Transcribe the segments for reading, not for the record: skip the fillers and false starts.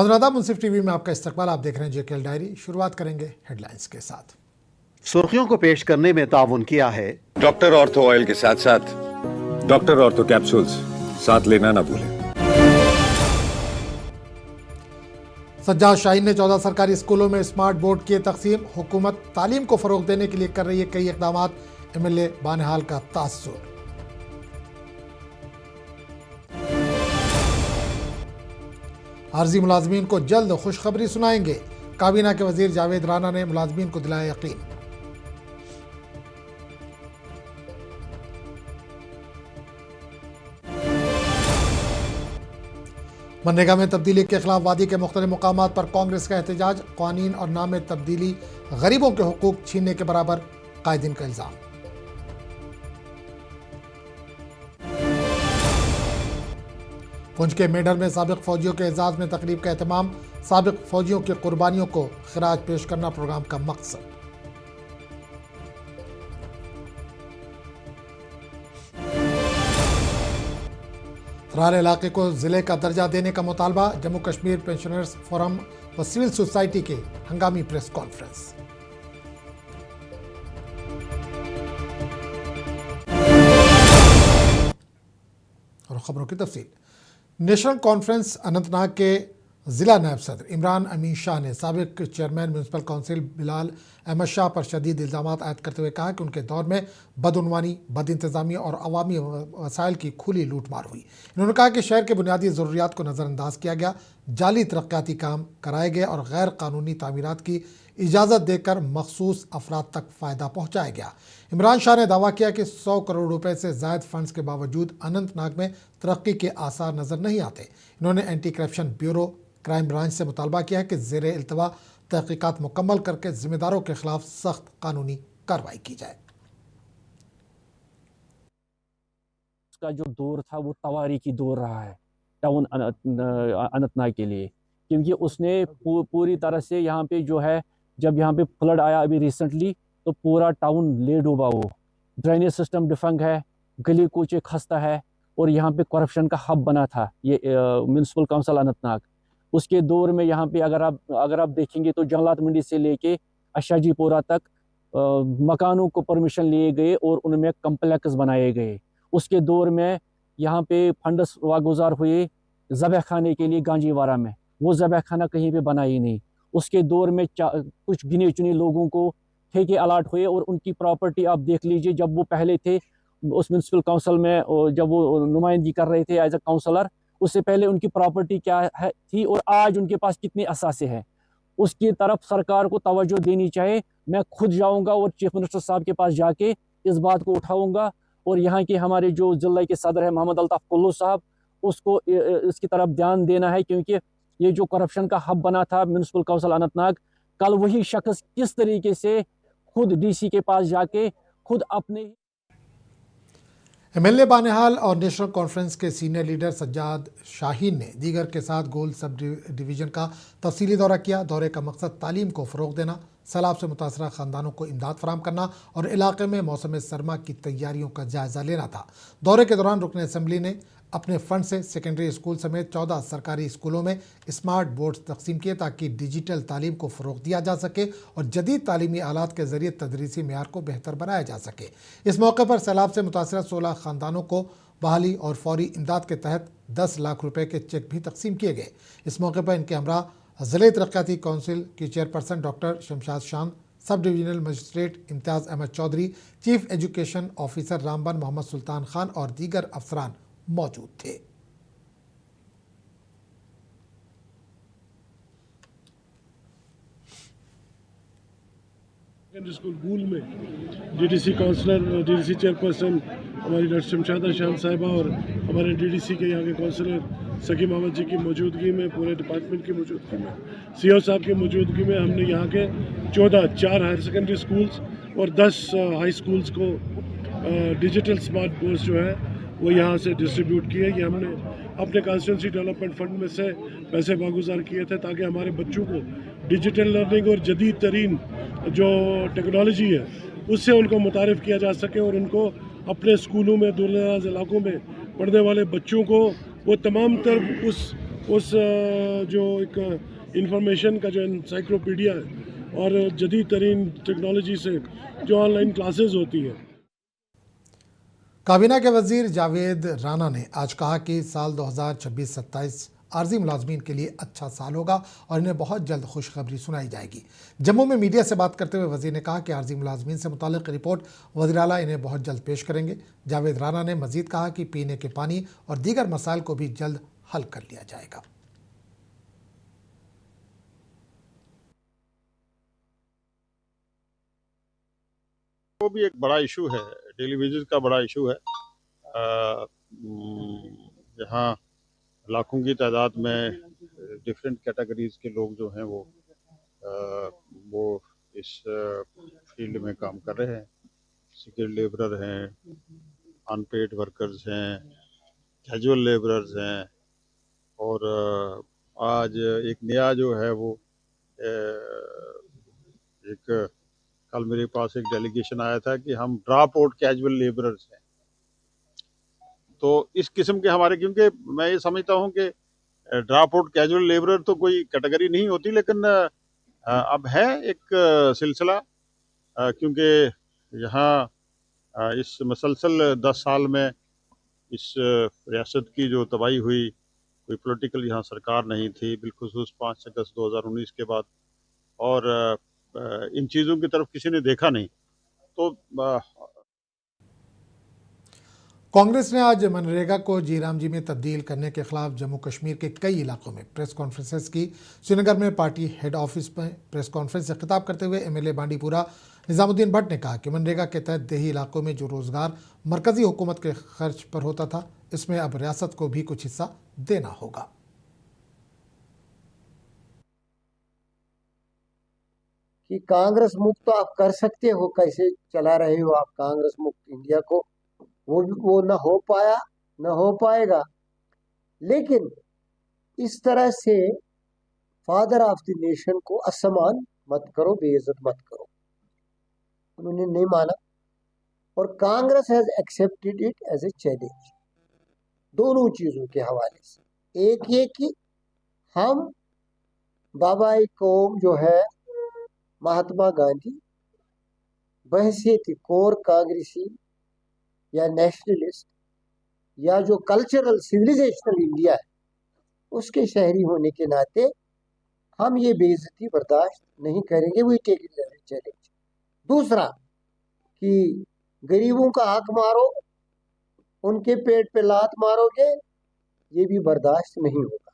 नाज़रीन मुंसिफ टीवी में आपका इस्तकबाल। आप देख रहे हैं जेकेएल डायरी। शुरुआत करेंगे हेडलाइंस के साथ। सुर्खियों को पेश करने में ताउन किया है डॉक्टर ऑर्थो ऑयल के साथ साथ डॉक्टर ऑर्थो कैप्सूल्स साथ लेना ना भूलें। सज्जाद शाहीन ने 14 सरकारी स्कूलों में स्मार्ट बोर्ड किए तकसीम। हुकूमत तालीम को फरोग देने के लिए कर रही है कई इकदाम। एमएलए बानेहाल का तासुर। आर्जी मुलाजमीन को जल्द खुशखबरी सुनाएंगे। काबीना के वजीर जावेद राना ने मुलाजमीन को दिलाया यकीन। मनरेगा में तब्दीली के खिलाफ वादी के मुख्तलिफ मुकामात पर कांग्रेस का एहतजाज। कानून और नाम में तब्दीली गरीबों के हुकूक छीनने के बराबर, कायदीन का इल्जाम। पुंछ के मेढर में साबिक फौजियों के एजाज में तकरीब का एहतमाम। साबिक फौजियों की कुर्बानियों को खिराज पेश करना प्रोग्राम का मकसद। तरार इलाके को जिले का दर्जा देने का मुतालबा। जम्मू कश्मीर पेंशनर्स फोरम व सिविल सोसाइटी के हंगामी प्रेस कॉन्फ्रेंस। और खबरों की तफसील। नेशनल कॉन्फ्रेंस अनंतनाग के ज़िला नायब सदर इमरान अमीन शाह ने साबिक chairman municipal council Bilal Ahmad Shah पर शदीद इल्ज़ामात आयद करते हुए कहा कि उनके दौर में बदउनवानी, बद इंतज़ामी और अवामी वसाइल की खुली लूटमार हुई। इन्होंने कहा कि शहर के बुनियादी ज़रूरियात को नज़रअंदाज किया गया, जाली तरक्याती काम कराए गए और गैर कानूनी तामीरात की इजाज़त देकर मखसूस अफराद तक फ़ायदा पहुँचाया गया। इमरान शाह ने दावा किया कि 100 करोड़ रुपए से ज़ायद फंड्स के बावजूद अनंतनाग में तरक्की के आसार नज़र नहीं आते। इन्होंने anti corruption bureau, crime branch से मुतालबा किया है कि ज़ेरे इल्तवा तहकीकात मुकम्मल करके जिम्मेदारों के खिलाफ सख्त कानूनी कार्रवाई की जाए। उसका जो दौर था वो तवारीखी दौर रहा है टाउन अनंतनाग के लिए, क्योंकि उसने पूरी तरह से यहाँ पे जो है, जब यहाँ पे फ्लड आया अभी रिसेंटली, तो पूरा टाउन ले डूबा। वो ड्रेनेज सिस्टम डिफंग है, गली कूचे खस्ता है और यहाँ पे करप्शन का हब बना था ये म्यूनसिपल काउंसिल अनंतनाग। उसके दौर में यहाँ पे अगर आप देखेंगे तो जंगलात मंडी से लेके अशाजीपुरा तक मकानों को परमिशन लिए गए और उनमें कम्प्लेक्स बनाए गए। उसके दौर में यहाँ पे फंड्स वागुजार हुए ज़बह खाने के लिए गांजीवारा में, वो ज़बह खाना कहीं पे बना ही नहीं। उसके दौर में कुछ गिने चुने लोगों को ठेके अलाट हुए और उनकी प्रॉपर्टी आप देख लीजिए। जब वो पहले थे उस म्यूनसिपल काउंसिल में, जब वो नुमाइंदगी कर रहे थे एज ए काउंसलर, उससे पहले उनकी प्रॉपर्टी क्या है थी और आज उनके पास कितने असासे हैं, उसकी तरफ सरकार को तवज्जो देनी चाहिए। मैं खुद जाऊंगा और चीफ मिनिस्टर साहब के पास जाके इस बात को उठाऊंगा और यहाँ के हमारे जो जिला के सदर है मोहम्मद अल्ताफ कुल्लू साहब, उसको इसकी तरफ ध्यान देना है, क्योंकि ये जो करप्शन का हब बना था म्यूनसिपल काउंसिल अनंतनाग, कल वही शख्स किस तरीके से खुद डीसी के पास जाके खुद अपने एमएलए बानेहाल और नेशनल कॉन्फ्रेंस के सीनियर लीडर सज्जाद शाहीन ने दीगर के साथ गोल सब डिवीज़न का तफसीली दौरा किया। दौरे का मकसद तालीम को फ़रोग देना, सैलाब से मुतासरा ख़ानदानों को इमदाद फराहम करना और इलाके में मौसम सरमा की तैयारियों का जायज़ा लेना था। दौरे के दौरान रुकन असम्बली ने अपने फ़ंड से सेकेंडरी स्कूल समेत 14 सरकारी स्कूलों में स्मार्ट बोर्ड्स तकसीम किए ताकि डिजिटल तालीम को फ़रोग दिया जा सके और जदीद तालीमी आलात के ज़रिए तदरीसी मेयार को बेहतर बनाया जा सके। इस मौके पर सैलाब से मुतासरा 16 ख़ानदानों को बहाली और फौरी इमदाद के तहत 10 लाख रुपए के चेक भी तकसीम किए गए। इस मौके पर इनके हमरा ज़िले तरक्याती काउंसिल की चेयरपर्सन डॉक्टर शमशाद शान, सब डिविजनल मजिस्ट्रेट इम्तियाज़ Ahmad Chaudhary, chief education officer Ramban Mohammad Sultan Khan और दीगर अफसरान मौजूद थे। सेकेंडरी स्कूल गूल में डीडीसी काउंसलर, डीडीसी चेयरपर्सन हमारी डॉक्टर शमशादा शान साहिबा और हमारे डीडीसी के यहाँ के काउंसलर सकीम अहमद जी की मौजूदगी में, पूरे डिपार्टमेंट की मौजूदगी में, सीओ साहब की मौजूदगी में हमने यहाँ के 4 हायर सेकेंडरी स्कूल्स और 10 हाई स्कूल्स को डिजिटल स्मार्ट बोर्ड्स जो है वो यहाँ से डिस्ट्रीब्यूट किए। ये हमने अपने कॉन्स्टिट्यूंसी डेवलपमेंट फंड में से पैसे वागुजार किए थे ताकि हमारे बच्चों को डिजिटल लर्निंग और जदीद तरीन जो टेक्नोलॉजी है उससे उनको मुतारिफ़ किया जा सके और उनको अपने स्कूलों में, दूर दराज इलाकों में पढ़ने वाले बच्चों को वो तमाम तर उस जो एक इंफॉर्मेशन का जो इंसाइक्लोपीडिया है और जदीद तरीन टेक्नोलॉजी से जो ऑनलाइन क्लासेस होती हैं। काबीना के वजीर जावेद राना ने आज कहा कि साल 2026-27 आर्जी मुलाजमीन के लिए अच्छा साल होगा और इन्हें बहुत जल्द खुशखबरी सुनाई जाएगी। जम्मू में मीडिया से बात करते हुए वजीर ने कहा कि आर्जी मुलाजमीन से मुताल्लिक रिपोर्ट वज़ीर आला इन्हें बहुत जल्द पेश करेंगे। जावेद राना ने मजीद कहा कि पीने के पानी और दीगर मसाइल को भी जल्द हल कर लिया जाएगा। वो भी एक बड़ा इशू है, डेली वेजेस का बड़ा इशू है। यहाँ लाखों की तादाद में डिफरेंट कैटेगरीज के लोग जो हैं वो इस फील्ड में काम कर रहे हैं। स्किल्ड लेबरर हैं, अनपेड वर्कर्स हैं, कैजुअल लेबरर्स हैं और आज एक नया जो है वो एक कल मेरे पास एक डेलीगेशन आया था कि हम ड्रॉप आउट कैजुअल लेबरर्स हैं। तो इस किस्म के हमारे, क्योंकि मैं ये समझता हूँ कि ड्रॉप आउट कैजुअल लेबरर तो कोई कैटेगरी नहीं होती, लेकिन अब है एक सिलसिला, क्योंकि यहाँ इस मसलसल 10 साल में इस रियासत की जो तबाही हुई, कोई पॉलिटिकल यहाँ सरकार नहीं थी, बिलखुसूस 5 अगस्त 2019 के बाद, और इन चीज़ों की तरफ किसी ने देखा नहीं। तो कांग्रेस ने आज मनरेगा को जीरामजी में तब्दील करने के खिलाफ जम्मू कश्मीर के कई इलाकों में प्रेस कॉन्फ्रेंसेस की। श्रीनगर में पार्टी हेड ऑफिस में प्रेस कॉन्फ्रेंस से खिताब करते हुए एमएलए बांडीपुरा निजामुद्दीन भट्ट ने कहा कि मनरेगा के तहत देही इलाकों में जो रोजगार मरकजी हुकूमत के खर्च पर होता था, इसमें अब रियासत को भी कुछ हिस्सा देना होगा। कि कांग्रेस मुक्त तो आप कर सकते हो, कैसे चला रहे हो आप कांग्रेस मुक्त इंडिया को, वो न हो पाया न हो पाएगा। लेकिन इस तरह से फादर ऑफ द नेशन को असमान मत करो, बेइज्जत मत करो। उन्होंने नहीं माना और Congress has accepted it as a challenge. दोनों चीजों के हवाले से, एक ये कि हम बाबाई कौम जो है महात्मा गांधी बहैसियत कोर कांग्रेसी या नेशनलिस्ट या जो कल्चरल सिविलाइजेशनल इंडिया है उसके शहरी होने के नाते हम ये बेइज्जती बर्दाश्त नहीं करेंगे। We take it as a challenge. दूसरा कि गरीबों का हक मारो, उनके पेट पे लात मारोगे, ये भी बर्दाश्त नहीं होगा।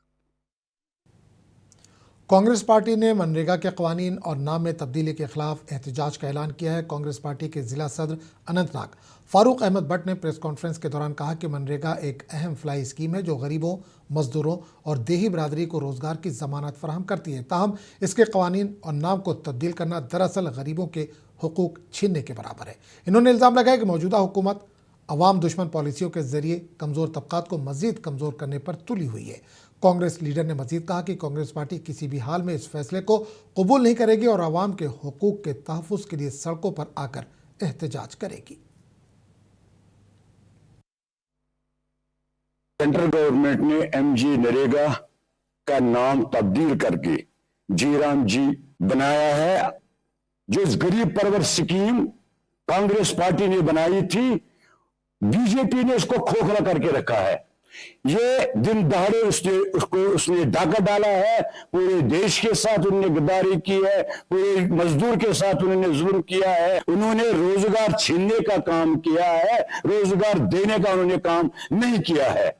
कांग्रेस पार्टी ने मनरेगा के कवानीन और नाम में तब्दीली के खिलाफ एहतजाज का ऐलान किया है। कांग्रेस पार्टी के जिला सदर अनंतनाग फारूक अहमद भट्ट ने प्रेस कॉन्फ्रेंस के दौरान कहा कि मनरेगा एक अहम फ्लाई स्कीम है जो गरीबों, मजदूरों और देही बिरादरी को रोजगार की जमानत फराहम करती है। ताहम इसके कवानीन और नाम को तब्दील करना दरअसल गरीबों के हुकूक छीनने के बराबर है। इन्होंने इल्ज़ाम लगाया कि मौजूदा हुकूमत अवाम दुश्मन पॉलिसियों के जरिए कमज़ोर तबकात को मज़ीद कमज़ोर करने पर तुली हुई है। कांग्रेस लीडर ने मजीद कहा कि कांग्रेस पार्टी किसी भी हाल में इस फैसले को कबूल नहीं करेगी और आवाम के हुकूक के तहफ़्फ़ुज़ के लिए सड़कों पर आकर एहतजाज करेगी। सेंट्रल गवर्नमेंट ने एमजी नरेगा का नाम तब्दील करके जीराम जी बनाया है। जो इस गरीब परवर स्कीम कांग्रेस पार्टी ने बनाई थी, बीजेपी ने इसको खोखला करके रखा है। ये दिन दहाड़े उसने डाका डाला है। पूरे देश के साथ उन्होंने गद्दारी की है, पूरे मजदूर के साथ उन्होंने जुल्म किया है। उन्होंने रोजगार छीनने का काम किया है, रोजगार देने का उन्होंने काम नहीं किया है।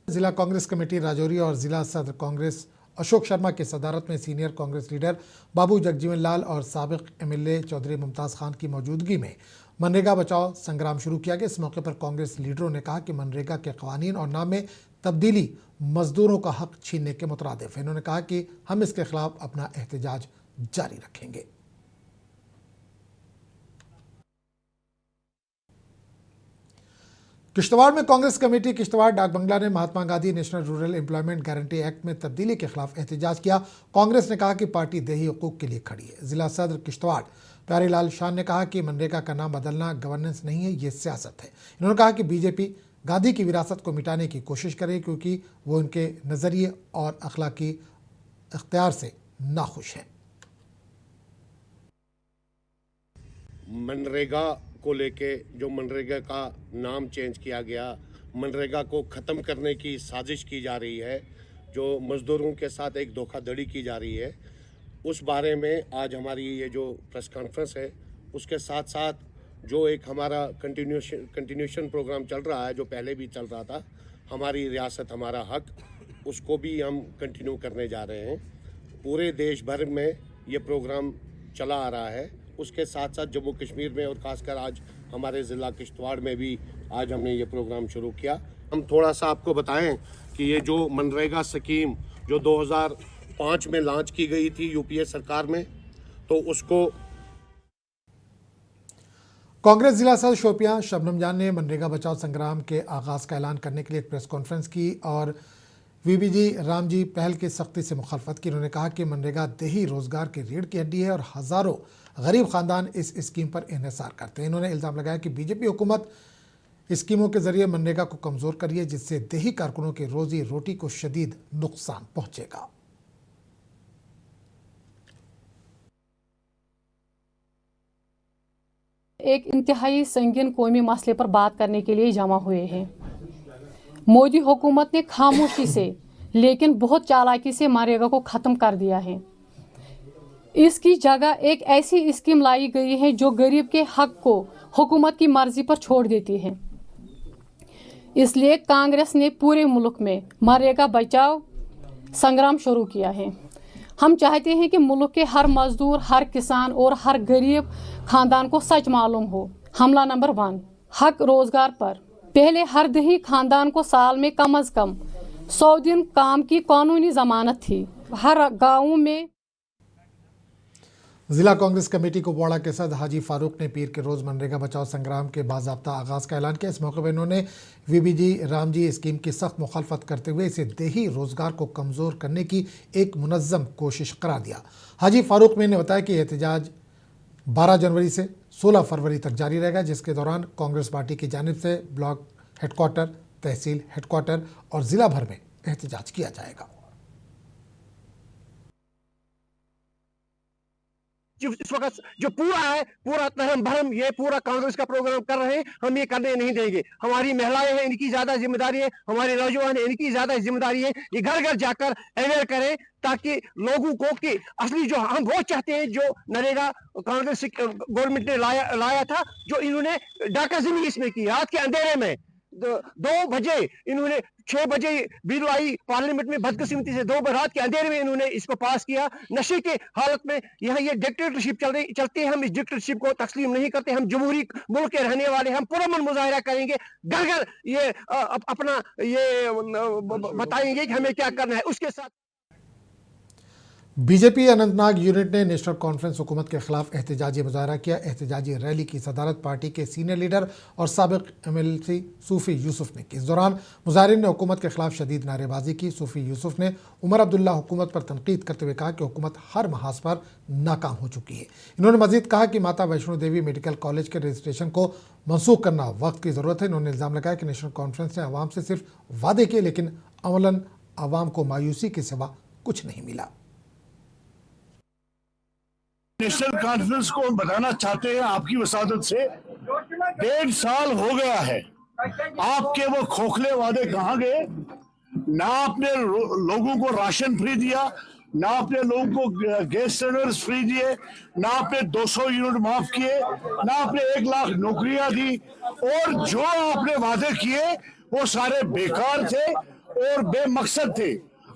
जिला कांग्रेस कमेटी राजौरी और जिला सदर कांग्रेस अशोक शर्मा की सदारत में सीनियर कांग्रेस लीडर बाबू जगजीवन लाल और साबिक एमएलए चौधरी मुमताज़ खान की मौजूदगी में मनरेगा बचाओ संग्राम शुरू किया गया। इस मौके पर कांग्रेस लीडरों ने कहा कि मनरेगा के कवानीन और नाम में तब्दीली मजदूरों का हक छीनने के मुतरादिफ है। इन्होंने कहा कि हम इसके खिलाफ अपना एहतजाज जारी रखेंगे। किश्तवाड़ में कांग्रेस कमेटी किश्तवाड़ डाक बंगला ने Mahatma Gandhi national rural employment guarantee act में तब्दीली के खिलाफ एहतजाज किया। कांग्रेस ने कहा कि पार्टी देही हुकूक के लिए खड़ी है। जिला सदर किश्तवाड़ प्यारेलाल शान ने कहा कि मनरेगा का नाम बदलना गवर्नेंस नहीं है, ये सियासत है। इन्होंने कहा कि बीजेपी गांधी की विरासत को मिटाने की कोशिश करें, क्योंकि वो उनके नज़रिए और अखलाकी इख्तियार से नाखुश हैं। मनरेगा को लेके जो मनरेगा का नाम चेंज किया गया, मनरेगा को ख़त्म करने की साजिश की जा रही है, जो मज़दूरों के साथ एक धोखाधड़ी की जा रही है, उस बारे में आज हमारी ये जो प्रेस कॉन्फ्रेंस है, उसके साथ साथ जो एक हमारा कंटिन्यूशन प्रोग्राम चल रहा है, जो पहले भी चल रहा था, हमारी रियासत हमारा हक, उसको भी हम कंटिन्यू करने जा रहे हैं। पूरे देश भर में ये प्रोग्राम चला आ रहा है। उसके साथ साथ जम्मू कश्मीर में और ख़ासकर आज हमारे ज़िला किश्तवाड़ में भी आज हमने ये प्रोग्राम शुरू किया। हम थोड़ा सा आपको बताएं कि ये जो मनरेगा स्कीम जो 2005 में लॉन्च की गई थी यूपीए सरकार में, तो उसको कांग्रेस जिला सदर शोपियां शबनम जान ने मनरेगा बचाओ संग्राम के आगाज़ का ऐलान करने के लिए एक प्रेस कॉन्फ्रेंस की और वीबीजी रामजी पहल की सख्ती से मुखालफत की। उन्होंने कहा कि मनरेगा देही रोजगार की रीढ़ की हड्डी है और हज़ारों गरीब ख़ानदान इस स्कीम पर इन्हिसार करते हैं। इन्होंने इल्ज़ाम लगाया कि बीजेपी हुकूमत स्कीमों के जरिए मनरेगा को कमज़ोर करी है, जिससे देही कारकुनों की रोजी रोटी को शदीद नुकसान पहुँचेगा। एक इंतहाई संगीन कौमी मसले पर बात करने के लिए जमा हुए हैं। मोदी हुकूमत ने खामोशी से लेकिन बहुत चालाकी से मनरेगा को ख़त्म कर दिया है। इसकी जगह एक ऐसी स्कीम लाई गई है जो गरीब के हक को हुकूमत की मर्जी पर छोड़ देती है। इसलिए कांग्रेस ने पूरे मुल्क में मनरेगा बचाओ संग्राम शुरू किया है। हम चाहते हैं कि मुल्क के हर मजदूर, हर किसान और हर गरीब खानदान को सच मालूम हो। हमला नंबर 1, हक रोजगार पर। पहले हर दही खानदान को साल में कम अज कम 100 दिन काम की कानूनी जमानत थी। हर गाँव में जिला कांग्रेस कमेटी कुपवाड़ा के सदर हाजी फारूक ने पीर के रोज़ मनरेगा बचाओ संग्राम के बाज़ाब्ता आगाज़ का ऐलान किया। इस मौके पर उन्होंने वीबीजी रामजी स्कीम की सख्त मुखालफत करते हुए इसे देही रोज़गार को कमज़ोर करने की एक मुनज़्ज़म कोशिश करार दिया। हाजी फारूक ने बताया कि एहतजाज 12 जनवरी से 16 फरवरी तक जारी रहेगा, जिसके दौरान कांग्रेस पार्टी की जानिब से ब्लॉक हेडक्वार्टर, तहसील हेडक्वार्टर और ज़िला भर में एहतजाज किया जाएगा। इस वक्त जो पूरा है, पूरा तहम भरम ये पूरा कांग्रेस का प्रोग्राम कर रहे हैं, हम ये करने नहीं देंगे। हमारी महिलाएं हैं, इनकी ज्यादा जिम्मेदारी है, हमारे नौजवान हैं, इनकी ज्यादा जिम्मेदारी है। ये घर घर जाकर अवेयर करें ताकि लोगों को कि असली जो हम वो चाहते हैं जो नरेगा कांग्रेस गवर्नमेंट ने लाया था, जो इन्होंने डाकाज़नी इसमें की रात के अंधेरे में 2 बजे इन्होंने 6 बजे बिल आई पार्लियामेंट में, बदकिस्मती से 2 रात के अंधेरे में इन्होंने इसको पास किया। नशे के हालत में यहाँ ये डिक्टेटरशिप चलती है। हम इस डिक्टेटरशिप को तस्लीम नहीं करते। हम जमहूरी मुल्क के रहने वाले, हम पुरअमन मुजाहरा करेंगे, घर घर ये अपना ये बताएंगे कि हमें क्या करना है। उसके साथ बीजेपी अनंतनाग यूनिट ने नेशनल कॉन्फ्रेंस हुकूमत के खिलाफ एहतजाजी मुजाहरा किया। एहतजाजी रैली की सदारत पार्टी के सीनियर लीडर और साबिक MLC सूफी यूसुफ ने की। इस दौरान मुजाहिरीन ने हुकूमत के खिलाफ शदीद नारेबाजी की। सूफी यूसुफ ने उमर अब्दुल्ला हुकूमत पर तनकीद करते हुए कहा कि हुकूमत हर महाज पर नाकाम हो चुकी है। इन्होंने मजीद कहा कि माता वैष्णो देवी मेडिकल कॉलेज के रजिस्ट्रेशन को मनसूख करना वक्त की ज़रूरत है। इन्होंने इल्ज़ाम लगाया कि नेशनल कॉन्फ्रेंस ने अवाम से सिर्फ वादे किए, लेकिन अमलन अवाम को मायूसी के सिवा कुछ नहीं मिला। नेशनल कॉन्फ्रेंस को हम बताना चाहते हैं आपकी वसादत से 1.5 साल हो गया है। आपके वो खोखले वादे कहाँ गए? ना आपने लोगों को राशन फ्री दिया, ना आपने लोगों को गैस सिलेंडर्स फ्री दिए, ना आपने 200 यूनिट माफ किए, ना आपने 1 लाख नौकरियां दी, और जो आपने वादे किए वो सारे बेकार थे और बेमकसद थे।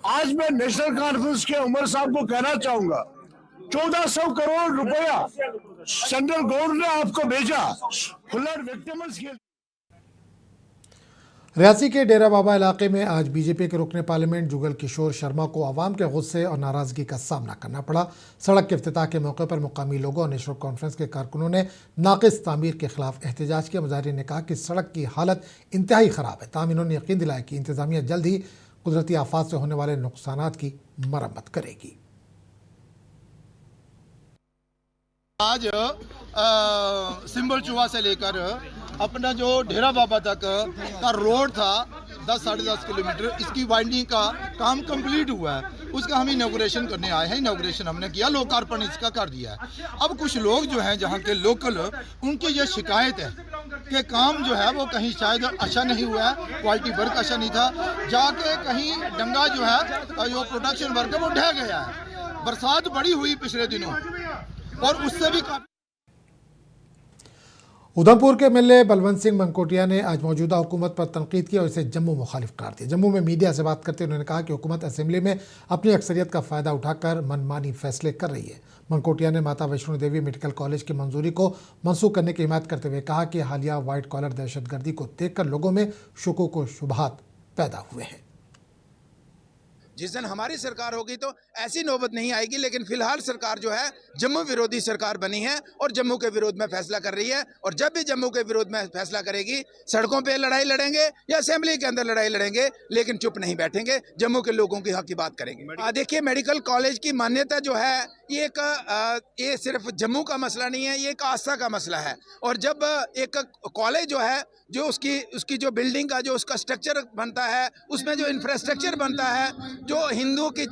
आज मैं नेशनल कॉन्फ्रेंस के उमर साहब को कहना चाहूंगा, 1400 करोड़ रुपया सेंट्रल गवर्नमेंट ने आपको भेजा फ्लड विक्टिम्स के। रियासी के डेरा बाबा इलाके में आज बीजेपी के रुकने पार्लियामेंट जुगल किशोर शर्मा को अवाम के गुस्से और नाराजगी का सामना करना पड़ा। सड़क के इफ्तिताह के मौके पर मुकामी लोगों और नेशनल कॉन्फ्रेंस के कारकुनों ने नाकिस तामीर के खिलाफ एहतजाज किया। मुजाहिरीन ने कहा कि सड़क की हालत इंतहाई ख़राब है। ताहम इन्होंने यकीन दिलाया कि इंतजामिया जल्द ही कुदरती आफात से होने वाले नुकसानात की मरम्मत करेगी। आज सिंबल चुहा से लेकर अपना जो डेरा बाबा तक का रोड था 10 साढ़े 10 किलोमीटर, इसकी वाइंडिंग का काम कंप्लीट हुआ है, उसका हम इनॉग्रेशन करने आए हैं। इनॉग्रेशन हमने किया, लोकार्पण इसका कर दिया है। अब कुछ लोग जो हैं जहाँ के लोकल, उनकी ये शिकायत है कि काम जो है वो कहीं शायद अच्छा नहीं हुआ है, क्वालिटी वर्क अच्छा नहीं था, जाके कहीं डंगा जो है जो प्रोडक्शन वर्क है वो ढह गया है। बरसात बड़ी हुई पिछले दिनों और उससे भी काफी। उधमपुर के एमएलए बलवंत सिंह मनकोटिया ने आज मौजूदा हुकूमत पर तनकीद की और इसे जम्मू मुखालिफ करार दिया। जम्मू में मीडिया से बात करते हुए उन्होंने कहा कि हुकूमत असेंबली में अपनी अक्सरियत का फ़ायदा उठाकर मनमानी फैसले कर रही है। मनकोटिया ने माता वैष्णो देवी मेडिकल कॉलेज की मंजूरी को मनसूख करने की हिमायत करते हुए कहा कि हालिया वाइट कॉलर दहशतगर्दी को देखकर लोगों में शुकूक व शुबहात पैदा हुए हैं। जिस दिन हमारी सरकार होगी तो ऐसी नौबत नहीं आएगी, लेकिन फिलहाल सरकार जो है जम्मू विरोधी सरकार बनी है और जम्मू के विरोध में फैसला कर रही है। और जब भी जम्मू के विरोध में फैसला करेगी, सड़कों पे लड़ाई लड़ेंगे या असेंबली के अंदर लड़ाई लड़ेंगे, लेकिन चुप नहीं बैठेंगे, जम्मू के लोगों की हक की बात करेंगे। देखिए, मेडिकल कॉलेज की मान्यता जो है ये सिर्फ जम्मू का मसला नहीं है, ये एक आस्था का मसला है। और जब एक कॉलेज जो है, जो उसकी जो बिल्डिंग का जो उसका स्ट्रक्चर बनता है, उसमें जो इंफ्रास्ट्रक्चर बनता है, जो हिंदुओं की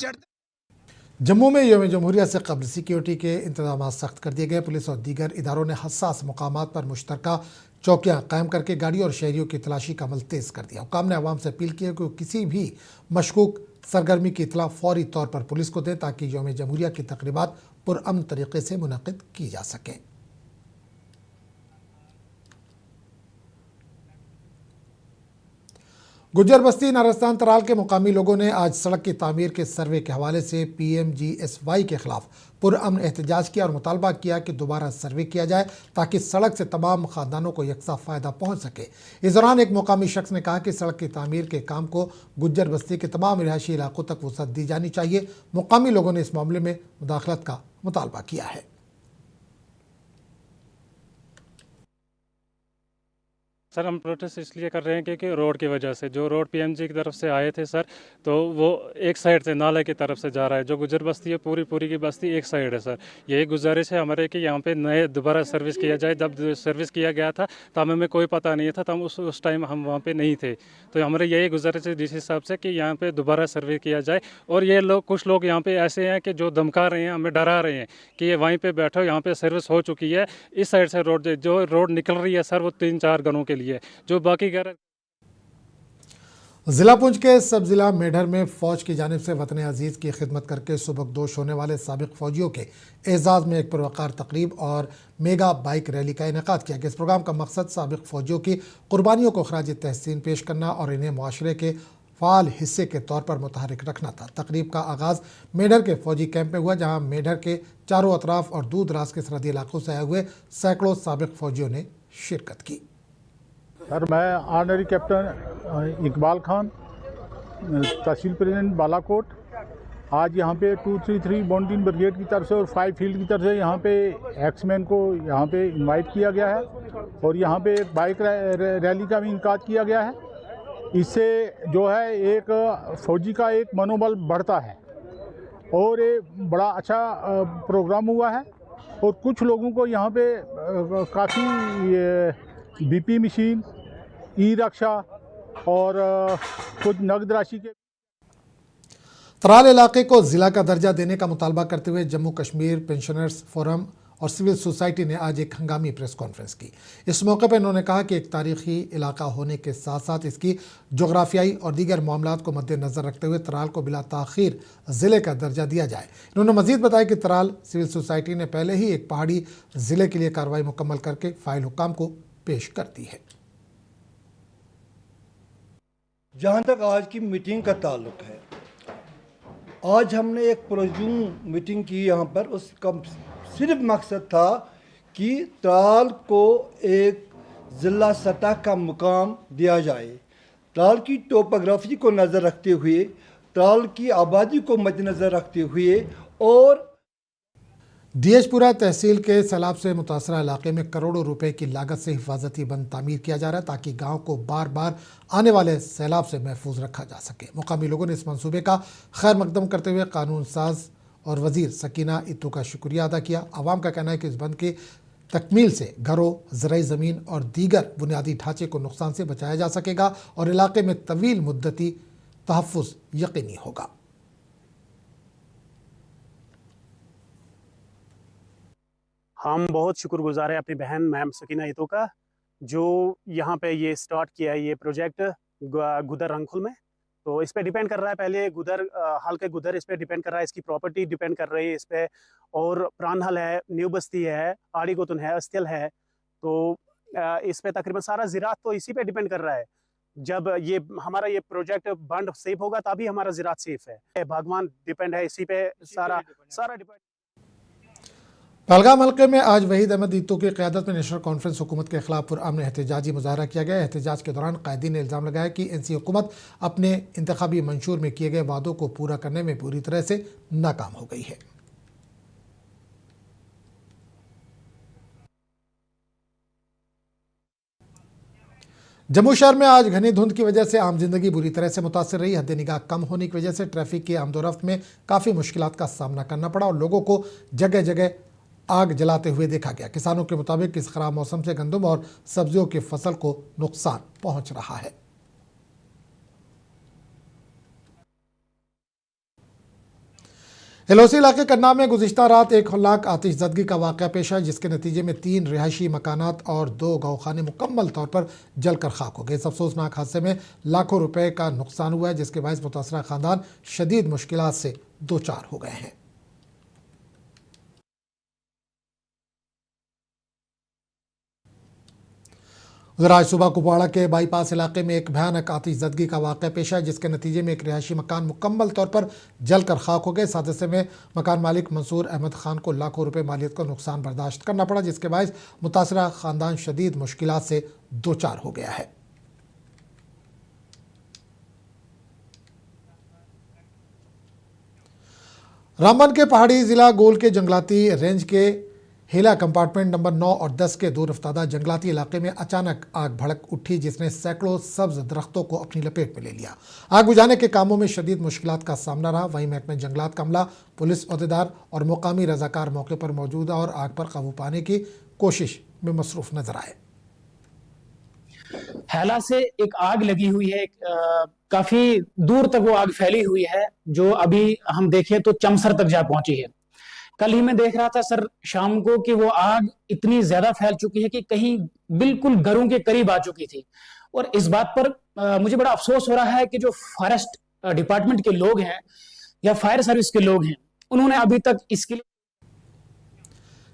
जम्मू में यौम जमहूरिया से कबल सिक्योरिटी के इंतजाम सख्त कर दिए गए। पुलिस और दीगर इदारों ने हसास मकामात पर मुश्तरका चौकियां कायम करके गाड़ियों और शहरियों की तलाशी का अमल तेज़ कर दिया। हुकाम ने आवाम से अपील की है कि किसी भी मशकूक सरगर्मी की इतला फौरी तौर पर पुलिस को दें ताकि यौम जमहूरिया की तकरीबात पुरअमन तरीके से मुनक़िद की जा सकें। गुज्जर बस्ती नारस्तान तराल के मुकामी लोगों ने आज सड़क की तामीर के सर्वे के हवाले से PMGSY के खिलाफ पुरअमन एहतजाज किया और मुतालबा किया कि दोबारा सर्वे किया जाए ताकि सड़क से तमाम खानदानों को यकसा फ़ायदा पहुँच सके। इस दौरान एक मुकामी शख्स ने कहा कि सड़क की तामीर के काम को गुज्जर बस्ती के तमाम रिहायशी इलाकों तक वसअत दी जानी चाहिए। मुकामी लोगों ने इस मामले में मुदाखलत का मुतालबा किया है। सर, हम प्रोटेस्ट इसलिए कर रहे हैं क्योंकि रोड की वजह से, जो रोड PMG की तरफ से आए थे सर, तो वो एक साइड से नाले की तरफ से जा रहा है। जो गुजर बस्ती है पूरी की बस्ती एक साइड है सर। यही गुजारिश है हमारे कि यहाँ पे नए दोबारा सर्विस किया जाए। जब सर्विस किया गया था तब हमें कोई पता नहीं था, तब उस टाइम हम वहाँ पे नहीं थे। तो हमारे यही गुजारिश है जिस हिसाब से कि यहाँ पे दोबारा सर्वे किया जाए। और ये लोग, कुछ लोग यहाँ पे ऐसे हैं कि जो धमका रहे हैं, हमें डरा रहे हैं कि ये वहीं पर बैठो, यहाँ पर सर्विस हो चुकी है। इस साइड से रोड जो रोड निकल रही है सर, वो 3-4 घरों के लिए, जो बाकी घर। जिला पुंछ के सब जिला मेढर में फौज की जानिब से वतन अजीज़ की खिदमत करके सुबकदोश होने वाले साबिक फौजियों के एजाज़ में एक पुरवकार तकरीब और मेगा बाइक रैली का इनेकाद किया गया। इस प्रोग्राम का मकसद साबिक फौजियों की कुर्बानियों को खराज तहसीन पेश करना और इन्हें मुआशरे के फ़ाल हिस्से के तौर पर मुतहरिक रखना था। तकरीब का आगाज़ मेढर के फौजी कैंप में हुआ, जहाँ मेढर के चारों अतराफ और दूर दराज के सरहदी इलाकों से आए हुए सैकड़ों साबिक फौजियों ने शिरकत की। सर, मैं ऑनरी कैप्टन इकबाल खान, तहसील प्रेसिडेंट बालाकोट, आज यहाँ पे 233 बॉन्डिंग ब्रिगेड की तरफ से और 5 फील्ड की तरफ से यहाँ पे एक्समैन को यहाँ पे इनवाइट किया गया है और यहाँ पे एक बाइक रैली का भी इनकाद किया गया है। इससे जो है एक फौजी का एक मनोबल बढ़ता है और ये बड़ा अच्छा प्रोग्राम हुआ है। और कुछ लोगों को यहाँ पे काफ़ी BP मशीन, ई-रिक्शा और कुछ नगद राशि के। तराल इलाके को ज़िला का दर्जा देने का मुतालबा करते हुए जम्मू कश्मीर पेंशनर्स फोरम और सिविल सोसाइटी ने आज एक हंगामी प्रेस कॉन्फ्रेंस की। इस मौके पर इन्होंने कहा कि एक तारीखी इलाका होने के साथ साथ इसकी जोग्राफियाई और दीगर मामलात को मद्देनज़र रखते हुए तराल को बिला ताख़ीर ज़िले का दर्जा दिया जाए। इन्होंने मज़ीद बताया कि तराल सिविल सोसाइटी ने पहले ही एक पहाड़ी ज़िले के लिए कार्रवाई मुकम्मल करके फ़ाइल हुक्काम को पेश कर दी है। जहाँ तक आज की मीटिंग का ताल्लुक है, आज हमने एक पुरजूम मीटिंग की यहाँ पर। उसका सिर्फ मकसद था कि तराल को एक ज़िला सतह का मुकाम दिया जाए। तराल की टोपोग्राफी को नज़र रखते हुए, तराल की आबादी को मद्देनज़र रखते हुए और डीएचपुरा तहसील के सैलाब से मुतासरा इलाके में करोड़ों रुपए की लागत से हिफाजती बंद तामीर किया जा रहा है ताकि गांव को बार बार आने वाले सैलाब से महफूज रखा जा सके। मुकामी लोगों ने इस मंसूबे का खैर मकदम करते हुए कानून साज और वजीर सकीना इत्तू का शुक्रिया अदा किया। आवाम का कहना है कि इस बंद के तकमील से घरों, ज़राई ज़मीन और दीगर बुनियादी ढांचे को नुकसान से बचाया जा सकेगा और इलाके में तवील मुद्दती तहफ़्फ़ुज़ यकीनी होगा। हम बहुत शुक्रगुजार हैं अपनी बहन मैम सकीना ईतो का, जो यहाँ पे ये स्टार्ट किया है ये प्रोजेक्ट गुदर रंगखुल में। तो इस पे डिपेंड कर रहा है, पहले गुदर हल्के गुदर इस पे डिपेंड कर रहा है, इसकी प्रॉपर्टी डिपेंड कर रही है इस पे, और प्राणहल है, न्यू बस्ती है, आड़ी गोतुन है, अस्तियल है। तो इस पे तकरीबन सारा ज़राअत तो इसी पे डिपेंड कर रहा है। जब ये हमारा ये प्रोजेक्ट बंड सेफ होगा तभी हमारा ज़राअत सेफ है। बागवान डिपेंड है इसी पे, सारा डिपेंड। पहलगाम हल्के में आज वहीद अहमद ईतो की क़यादत में नेशनल कॉन्फ्रेंस हुकूमत के खिलाफ पुरअमन एहतजाजी मुजाहरा किया गया। एहतजाज के दौरान कायदीन ने इल्ज़ाम लगाया कि एनसी हुकूमत अपने इंतखाबी मंशूर में किए गए वादों को पूरा करने में पूरी तरह से नाकाम हो गई है। जम्मू शहर में आज घनी धुंध की वजह से आम जिंदगी बुरी तरह से मुतासर रही। हद निगाह कम होने की वजह से ट्रैफिक की आमदोरफ्त में काफ़ी मुश्किलात का सामना करना पड़ा और लोगों को जगह जगह आग जलाते हुए देखा गया। किसानों के मुताबिक इस खराब मौसम से गंदम और सब्जियों की फसल को नुकसान पहुंच रहा है। एलओसी इलाके कन्ना में गुज़िश्ता रात एक हौलनाक आतिशज़दगी का वाक़या पेश आया, जिसके नतीजे में 3 रिहायशी मकानात और 2 गौखाने मुकम्मल तौर पर जलकर खाक हो गए। इस अफसोसनाक हादसे में लाखों रुपए का नुकसान हुआ है, जिसके बायस मुतासरा ख़ानदान शदीद मुश्किलात से दो चार हो गए हैं। उधर आज सुबह कुपवाड़ा के बाईपास इलाके में एक भयानक आतिशज़दगी का वाक़या पेश आया, जिसके नतीजे में एक रिहायशी मकान मुकम्मल तौर पर जलकर खाक हो गए। इस हादसे में मकान मालिक मंसूर अहमद खान को लाखों रुपए मालियत का नुकसान बर्दाश्त करना पड़ा, जिसके बायस मुतासरा ख़ानदान शदीद मुश्किलात से दो चार हो गया है। रामबन के पहाड़ी ज़िला गोल के जंगलाती रेंज के हेला कंपार्टमेंट नंबर 9 और 10 के दूर रफ्तादा जंगलाती इलाके में अचानक आग भड़क उठी, जिसने सैकड़ों सब्ज दरख्तों को अपनी लपेट में ले लिया। आग बुझाने के कामों में शदीद मुश्किलात का सामना रहा। वहीं महकमे जंगलात का अमला, पुलिस अहदेदार और मुकामी रजाकार मौके पर मौजूद और आग पर काबू पाने की कोशिश में मसरूफ नजर आए। हेला से एक आग लगी हुई है, काफी दूर तक वो आग फैली हुई है, जो अभी हम देखें तो चमसर तक जा पहुंची है। कल ही मैं देख रहा था सर शाम को कि वो आग इतनी ज्यादा फैल चुकी है कि कहीं बिल्कुल घरों के करीब आ चुकी थी। और इस बात पर मुझे बड़ा अफसोस हो रहा है कि जो फॉरेस्ट डिपार्टमेंट के लोग हैं या फायर सर्विस के लोग हैं, उन्होंने अभी तक इसके लिए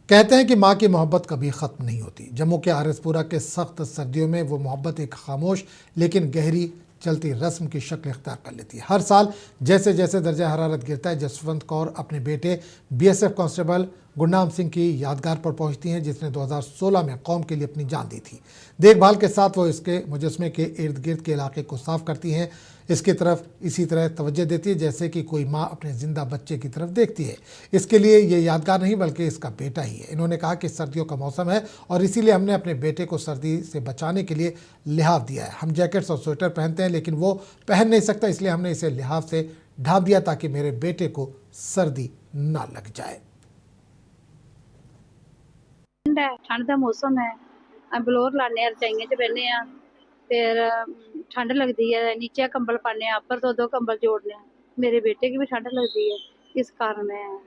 कहते हैं कि माँ की मोहब्बत कभी ख़त्म नहीं होती। जम्मू के आरएसपुरा के सख्त सर्दियों में वो मोहब्बत एक खामोश लेकिन गहरी चलती रस्म की शक्ल इख्तियार कर लेती है। हर साल जैसे जैसे दर्जा हरारत गिरता है, जसवंत कौर अपने बेटे बीएसएफ कांस्टेबल गुरनाम सिंह की यादगार पर पहुंचती हैं, जिसने 2016 में कौम के लिए अपनी जान दी थी। देखभाल के साथ वो इसके मुजस्मे के इर्द गिर्द के इलाके को साफ करती हैं, इसकी तरफ इसी तरह तवज्जो देती है जैसे कि कोई माँ अपने ज़िंदा बच्चे की तरफ देखती है। इसके लिए ये यादगार नहीं बल्कि इसका बेटा ही है। इन्होंने कहा कि सर्दियों का मौसम है और इसीलिए हमने अपने बेटे को सर्दी से बचाने के लिए लिहाफ दिया है। हम जैकेट्स और स्वेटर पहनते हैं लेकिन वो पहन नहीं सकता, इसलिए हमने इसे लिहाफ से ढांप दिया ताकि मेरे बेटे को सर्दी ना लग जाए। ठंड का मौसम है, बलोर लाने रजाइयां च बहने आ, फिर ठंड लगती है, नीचे कंबल पाने अपर दो कंबल जोड़ने। मेरे बेटे की भी ठंड लगती है, इस कारण मैं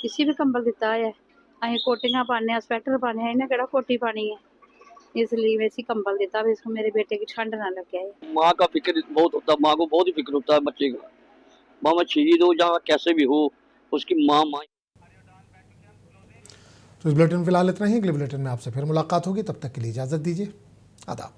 इसी भी कंबल दिता है। अं कोटियां पाने, स्वेटर पाने, इन्हें केड़ा कोटी पानी है, इसलिए मैं इसी कंबल देता भी इसको मेरे बेटे की ठंड ना लगे। माँ का फिक्र बहुत होता है, माँ को बहुत ही फिक्र होता है बच्चे का, माँ शहीद हो जहाँ कैसे भी हो उसकी माँ। तो इस बुलेटिन फिलहाल इतना ही। अगले बुलेटिन में आपसे फिर मुलाकात होगी, तब तक के लिए इजाज़त दीजिए। आदाब।